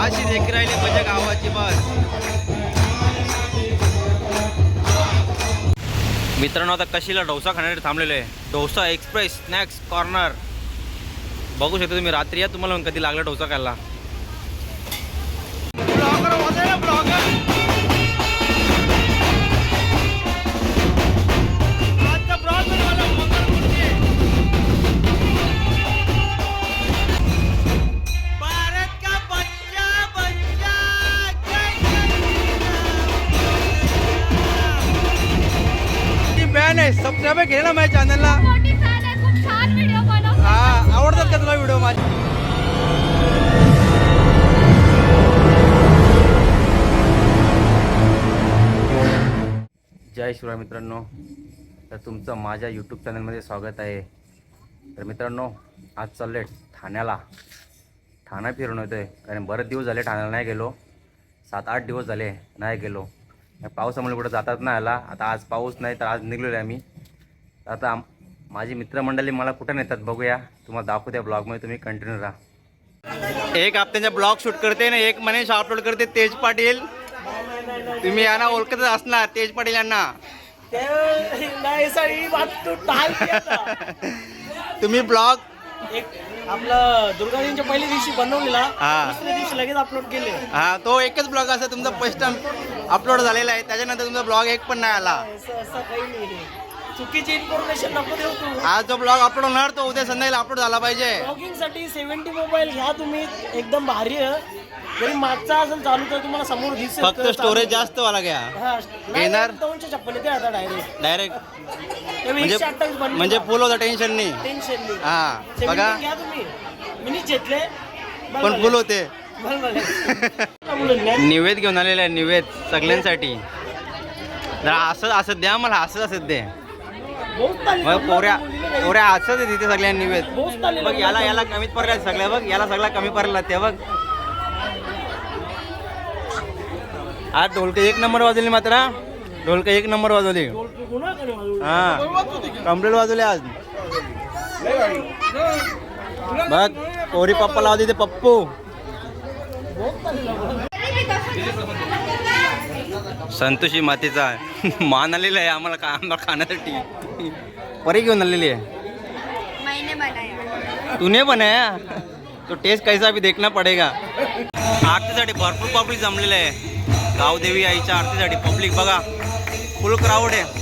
अशी देखील राहिली म्हणजे गावाची बस. मित्रांनो आता कशीला डोसा खाण्यासाठी थांबलेलो आहे. डोसा एक्सप्रेस स्नॅक्स कॉर्नर बघू शकता तुम्ही. रात्री या तुम्हाला कधी लागला डोसा खायला. सबस्क्राईब केलं ना माझ्या चॅनलला. हा आवडतात का तुला व्हिडिओ माझे? जय शिवराय मित्रांनो. तर तुमचं माझ्या यूट्यूब चॅनलमध्ये स्वागत आहे. तर मित्रांनो आज चालले ठाण्याला. ठाणा फिरून येतोय कारण बरेच दिवस झाले ठाण्याला नाही गेलो. 7-8 दिवस झाले नाही गेलो. पावसामुळे कुठं जातात नाही आला. आता आज पाऊस नाही तर आज निघलेलो आहे आम्ही. आता माझी मित्रमंडळी मला कुठं नेतात बघूया. तुम्हाला दाखवू त्या ब्लॉगमध्ये, तुम्ही कंटिन्यू राहा. एक हफ्त्याचा ब्लॉग शूट करते ना, एक मनीष अपलोड करते तेज पाटील. तुम्ही यांना ओळखतच असणार तेज पाटील यांना. तुम्ही ब्लॉग एक आपलं दुर्गाजींच्या पहिल्या दिवशी बनवलेला, दुसऱ्या दिवशी लगेच अपलोड केले. हा तो एकच ब्लॉग असा तुमचा फर्स्ट टाइम अपलोड झालेला आहे. त्याच्यानंतर तुमचा ब्लॉग एक पण नाही आला. असं काही नाही, चुकीची इन्फॉर्मेशन नको देऊ तू. आज जो ब्लॉग अपलोड होणार तो उद्या संध्याकाळी अपलोड झाला पाहिजे. ब्लॉगिंग साठी 70 मोबाईल घ्या तुम्ही, एकदम भारी आहे. जरी मागचा असेल चालू तर तुम्हाला समोर दिसेल. फक्त स्टोरेज जास्त वाला घ्या. येणार 256 येते आता डायरेक्ट म्हणजे फुल होता. टेन्शन नाही. हा बघा घ्या तुम्ही. मिनी घेतले पण फुल होते. निवेद घेऊन आलेला आहे. निवेद सगळ्यांसाठी. जरा असं द्या मला. असं दे मग. पोऱ्या असंच आहे तिथे सगळ्यांनी निवेद. बघ याला कमीत पडला सगळ्या. बघ याला सगळा कमी पडला ते बघ. आज ढोलके 1 नंबर वाजवली. मात्र ढोलके 1 नंबर वाजवली. हा कम्प्लीट वाजवले आज. बघ पोरी पप्पा लावते ते पप्पू. संतोषी मातेचा मान आलेला आहे आम्हाला आंबा खाण्यासाठी. परी घेऊन आलेली आहे. तूने बनाया तो टेस्ट कैसा भी देखना पडेगा. आरतीसाठी भरपूर पब्लिक जमलेलं आहे. गावदेवी आईच्या आरतीसाठी पब्लिक बघा फुल क्राऊड आहे.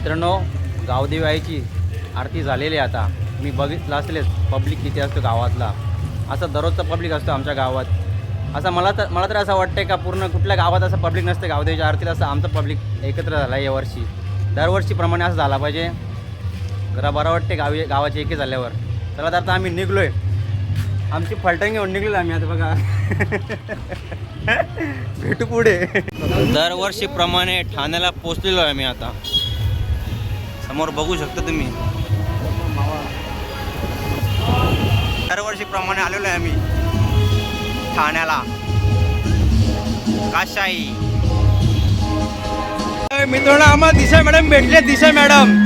मित्रांनो, गावदेवी आईची आरती झालेली आहे आता. मी बघितलं असेलच पब्लिक किती असतो गावातला. असं दररोजचा पब्लिक असतो आमच्या गावात. असं मला तर असं वाटतं का पूर्ण कुठल्या गावात असं पब्लिक नसतं गावदेवीच्या आरतीला. असं आमचं पब्लिक एकत्र झालं आहे यावर्षी. दरवर्षीप्रमाणे असं झाला पाहिजे. जरा बरं वाटते गावाची एकी झाल्यावर. चला तर आता आम्ही निघलो आहे. आमची फलटण घेऊन निघलेलो आम्ही आता बघा. भेटू पुढे. दरवर्षीप्रमाणे ठाण्याला पोचलेलो आहे आम्ही आता. समोर बघू शकता तुम्ही. दरवर्षीप्रमाणे आलेलो आहे आम्ही ठाण्याला. काशाई मित्रांनो, आम्हाला दिशा मॅडम भेटले. दिशा मॅडम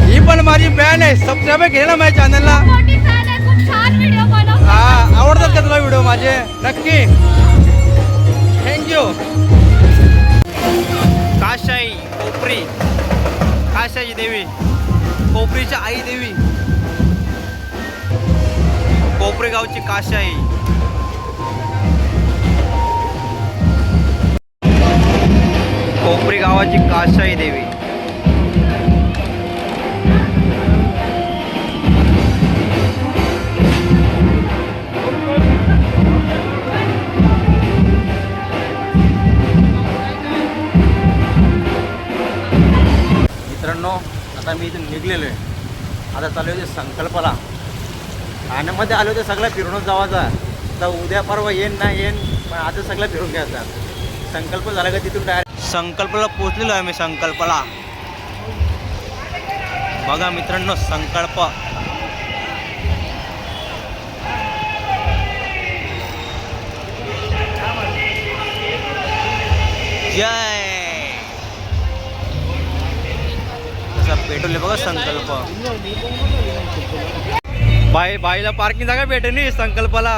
ही पण माझी बॅन आहे. सबस्क्राईब केलं ना माझ्या चॅनलला. हा, आवडतात का तुला व्हिडिओ माझे? नक्की, थँक्यू. काशाई कोपरी, काशाई देवी, कोपरीच्या आई देवी, कोपरी गावची काशाई. कोपरी गावाची काशाई देवी. मित्रांनो, आता मी इथून निघलेलो आहे. आता चालू होते संकल्पाला. ठाण्यामध्ये आलो होते सगळं फिरूनच जावाचा. तर उद्या परवा येईन ना येईन, पण आता सगळं फिरून घ्यायचा. संकल्प झाला का तिथून डायरेक्ट संकल्पाला पोचलेलो आहे मी. संकल्पाला बघा मित्रांनो, संकल्प. जय. पेट्रोल बघा संकल्प. बाईला पार्किंग जागा भेटे नाही संकल्पाला.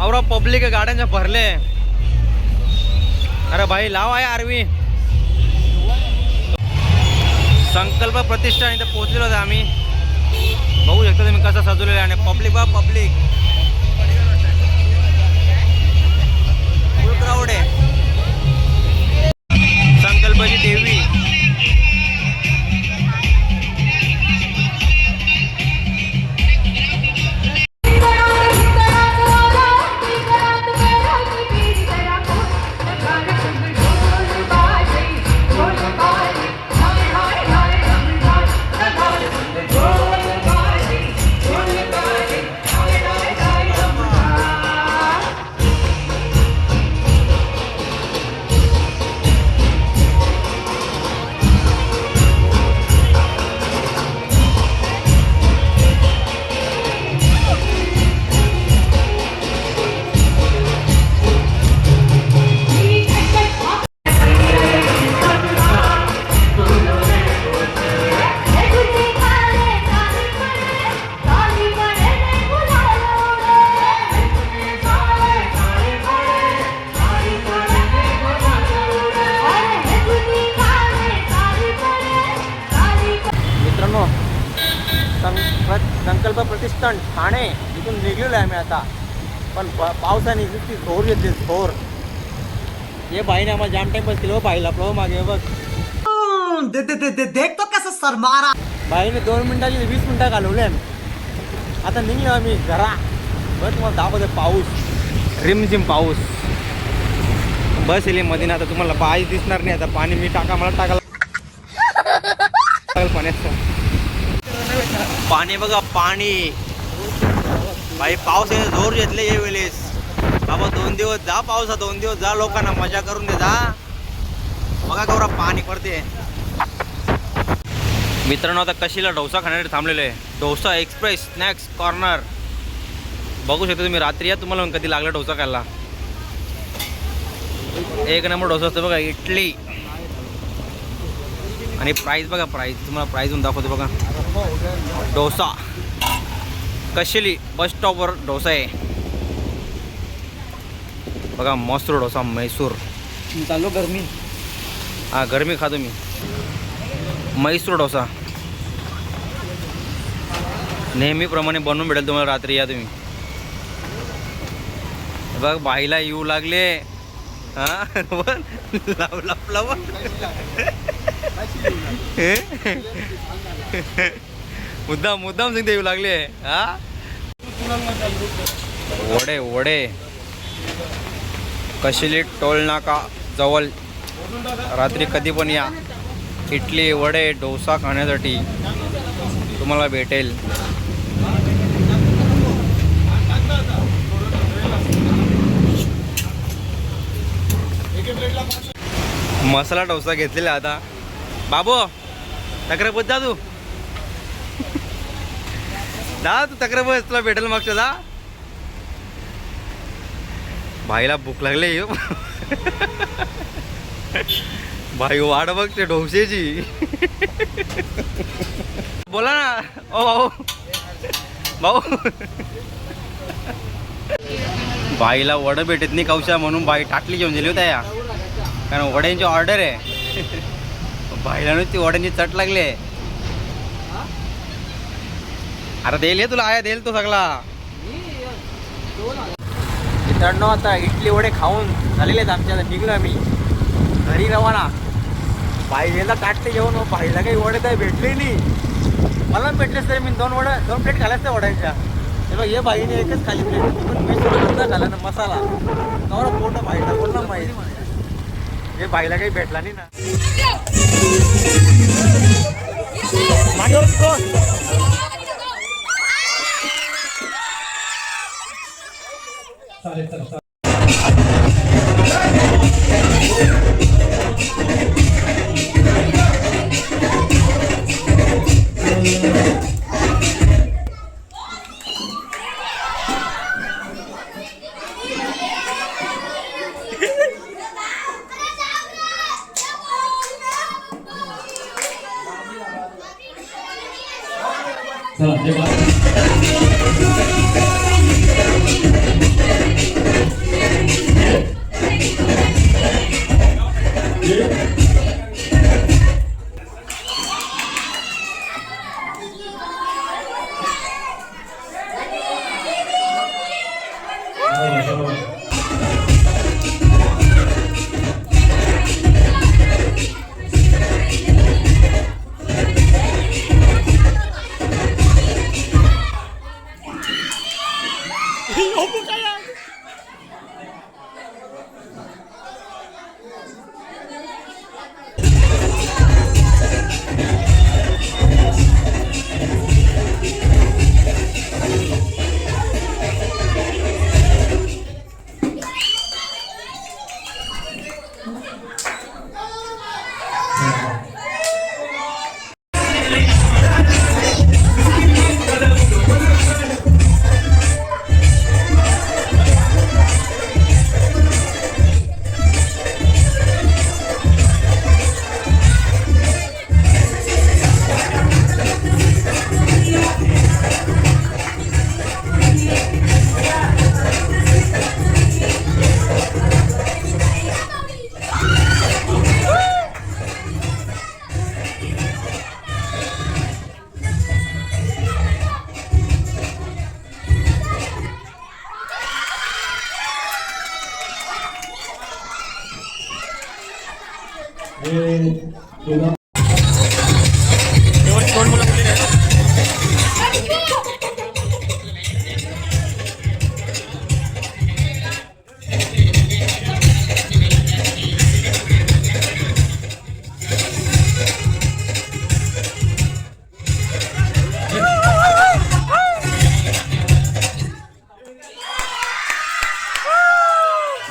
औरा पब्लिक गाड्यांच्या भरले. अरे भाई लाव आहे आरवी. संकल्प प्रतिष्ठान इथं पोहोचलेलो होतो आम्ही. बघू शकता तुम्ही कसं सजवलेलं आहे. आणि पब्लिक बा पब्लिक फुल क्राऊड आहे. संकल्पाची देवी. संकल्प प्रतिष्ठान ठाणे इथून निघलेलो आहे आम्ही आता. पण पावसाने नुसती थोर येते थोर. ये बाईने आम्हाला जाम टाइम बस केलं. बाईला आपलं मागे बघ. देख तो कसं सर मारा. बाईने 2 मिनिटाची 20 मिनिटं घालवले आम्ही. आता निघलो आम्ही घरा. बस तुम्हाला दाखवते पाऊस, रिमझिम पाऊस. बस येईल मध्ये. आता तुम्हाला पाणी दिसणार नाही. आता पाणी मी मला टाकायला पाण्याचं पाणी बघा पाणी. भाई पाऊस येणे जोर घेतले ये वेळेस. बाबा 2 दिवस जा पावसा. 2 दिवस जा, लोकांना मजा करून दे जा. बघा गौरा पाणी पडते. मित्रांनो, आता कशीला डोसा खाण्यासाठी थांबलेलो आहे. Dosa express snacks corner. बघू शकता तुम्ही. रात्री या तुम्हाला कधी लागला डोसा खायला. 1 नंबर डोसा असतो बघा. इडली आणि प्राईस बघा. प्राईस तुम्हाला प्राईस होऊन दाखवतो बघा. डोसा कशेली बस स्टॉपवर डोसा आहे बघा. मसूर डोसा मैसूर. चालू गरमी. हा गरमी खातो मी. मैसूर डोसा नेहमीप्रमाणे बनवून भेटेल तुम्हाला. रात्री या तुम्ही. बघ बाईला येऊ लागले. हा लाव लाव लाव. मुद्दाम सांगते येऊ लागले हा. वडे वडे कशिली टोल नाका जवळ रात्री कधी पण या. इडली वडे डोसा खाण्यासाठी तुम्हाला भेटेल. मसाला डोसा घेतलेला आता. बाबू तक्रार बस जा तू. जा तू तक्रार बस, तुला भेटेल मागच्या जा. भाईला भूक लागली. भाई वाट बघते डोश्याची. बोला ना ओ भाऊ. भाऊ बाईला वडं भेटत नाही कौशा म्हणून बाई टाकली घेऊन दिली होत्या या. कारण वड्यांची ऑर्डर आहे. बाईला ती वड्यांची चट लागली आहे. अरे देईल तुला आया देईल तो सगळा. मित्रांनो आता इडली वडे खाऊन झालेले आहेत आमच्या. निघलो आम्ही घरी रवाना. बाईला काटते जेवण. बाईला काही वडे काही भेटले नाही. मला भेटलेच तरी मी दोन प्लेट खाल्याच त्या वड्यांच्या. तेव्हा हे बाईने एकच खाली प्लेट. पण मी सुद्धा खाला ना मसाला. नवरा पोट बाईला बोलला माहिती. हे बाईला काही भेटला नाही ना.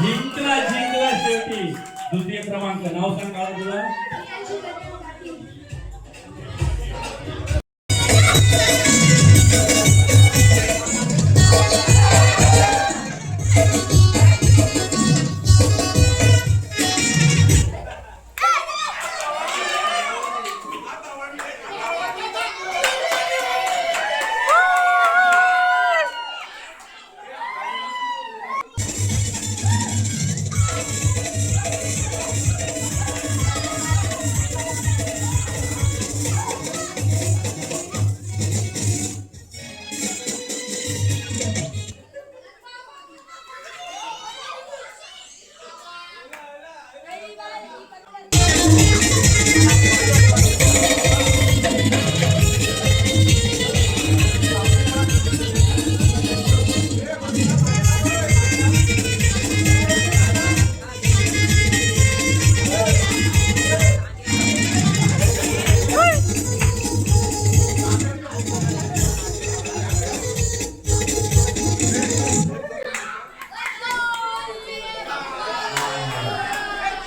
जिंकला शेवटी द्वितीय क्रमांक. नाव सांग काळा तुला.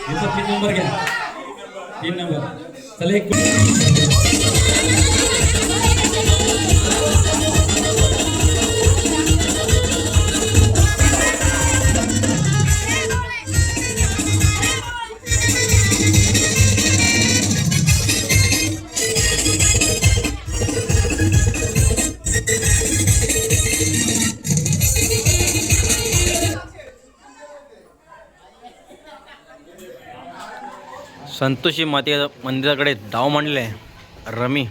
याचा पिन नंबर घ्या. Pin number. चला एक संतोषी माते मंदिराकडे धाव मांडले रमी.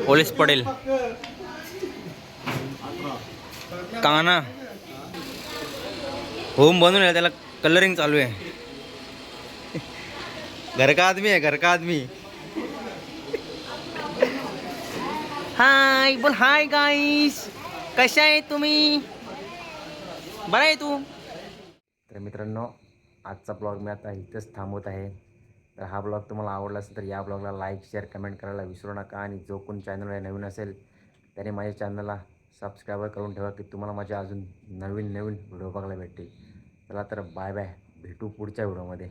पोलीस पडेल काना होम बनवून आहे, त्याला कलरिंग चालू आहे. घर का आदमी आहे, घर का आदमी. हाय बोल, हाय गाईस, कशा आहे तुम्ही, बरं आहे तू. तर मित्रांनो, आजचा ब्लॉग मी आता इथंच थांबवत आहे. तर हा ब्लॉग तुम्हाला आवडला असेल तर या ब्लॉगला लाईक शेअर कमेंट करायला विसरू नका. आणि जो कोण चॅनलला नवीन असेल त्याने माझ्या चॅनलला सबस्क्राईब करून ठेवा की तुम्हाला माझे अजून नवीन नवीन व्हिडिओ बघायला भेटतील. चला तर बाय बाय, भेटू पुढच्या व्हिडिओमध्ये.